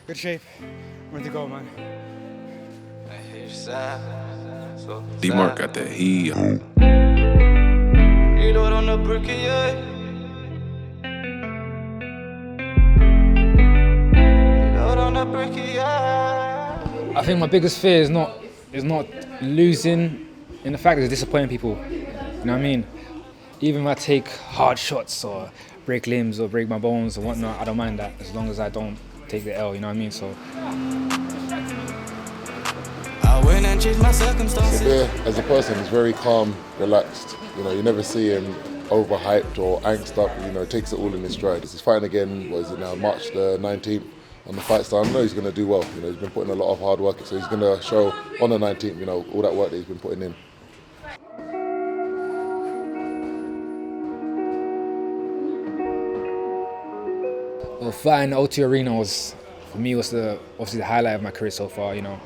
Good shape. Ready to go, man. D-Mark got that heat. Reload on the bricky, yeah. Reload on the bricky, yeah. I think my biggest fear is not losing, in the fact of disappointing people. You know what I mean? Even if I take hard shots or break limbs or break my bones or whatnot, I don't mind that as long as I don't take the L. You know what I mean? So. I went and changed my circumstances. Sabir, as a person, is very calm, relaxed. You know, you never see him overhyped or angst up. You know, takes it all in his stride. He's fighting again. What is it now? March the 19th on the fight star. I know he's going to do well. You know, he's been putting a lot of hard work, so he's going to show on the 19th. You know, all that work that he's been putting in. Well, fighting the O2 Arena was, for me, obviously the highlight of my career so far. You know,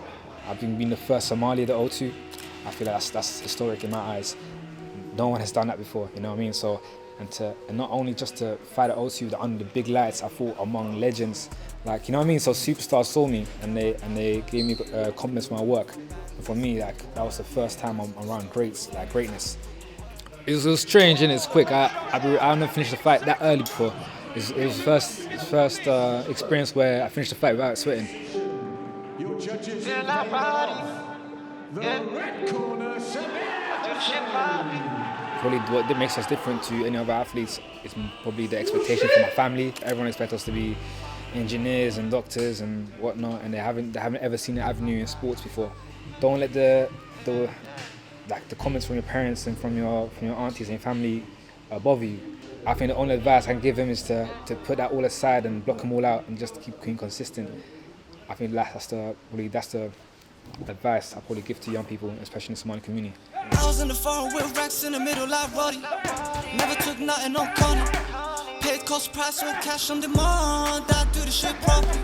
I've been the first Somali at the O2. I feel like that's historic in my eyes. No one has done that before. You know what I mean? So, and not only just to fight at O2 under the big lights, I fought among legends. Like, you know what I mean? So superstars saw me and they gave me compliments for my work. And for me, like, that was the first time I'm around greatness. It was strange and it's quick. I've never finished the fight that early before. It was first experience where I finished the fight without sweating. Your judges in the red corner, Probably what makes us different to any other athletes is probably the expectation from our family. Everyone expects us to be engineers and doctors and whatnot, and they haven't ever seen an avenue in sports before. Don't let the comments from your parents and from your aunties and your family bother you. I think the only advice I can give them is to put that all aside and block them all out and just keep being consistent. I think that's the advice I probably give to young people, especially in the Somali community. I was in the farm with racks in the middle like Roddy. Never took nothing on corner. Paid cost price or cash on demand. I do the shit properly.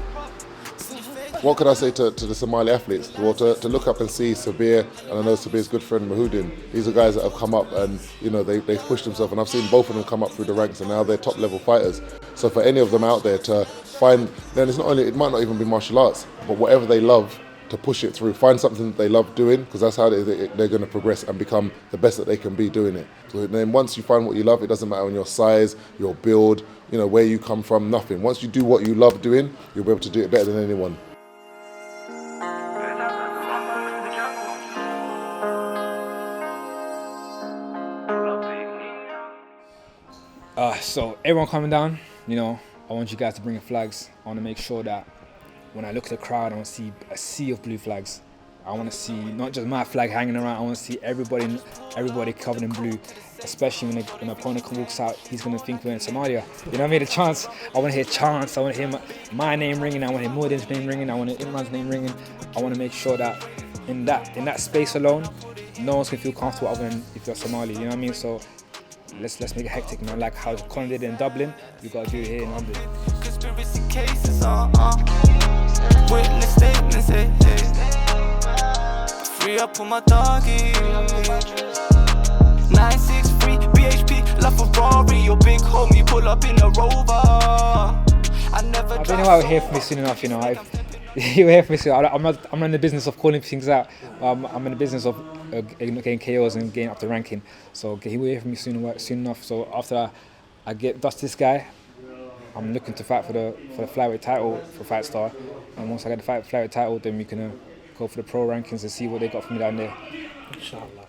What could I say to the Somali athletes? Well, to look up and see Sabir, and I know Sabir's good friend Mahudin. These are guys that have come up and, you know, they've pushed themselves, and I've seen both of them come up through the ranks, and now they're top level fighters. So for any of them out there to find, then it might not even be martial arts, but whatever they love, to push it through, find something that they love doing, because that's how they're going to progress and become the best that they can be doing it. So then once you find what you love, it doesn't matter on your size, your build, you know, where you come from, nothing. Once you do what you love doing, you'll be able to do it better than anyone. So everyone coming down, you know, I want you guys to bring in flags. I want to make sure that when I look at the crowd, I want to see a sea of blue flags. I want to see not just my flag hanging around, I want to see everybody covered in blue, especially when an opponent walks out, he's going to think we're in Somalia. You know what I mean? I want to hear chants, I want to hear my name ringing, I want to hear Muradin's name ringing, I want to hear Imran's name ringing. I want to make sure that in that space alone, no one's going to feel comfortable other than if you're Somali, you know what I mean? So let's make it hectic, man. Like how Colin did it in Dublin, we got to do it here in London. Conspiracy cases, witness statements, hey. Free up on my doggy. 963 BHP, love Ferrari. Your big homie pull up in a Rover. I don't know why you'll hear from me soon enough, you know. You'll hear from me soon. I'm not in the business of calling things out. I'm in the business of getting KOs and getting up the ranking. So he will hear from me soon enough. So after I get dust this guy, I'm looking to fight for the flyweight title for Fight Star. And once I get the flyweight title, then we can go for the pro rankings and see what they got for me down there. Inshallah.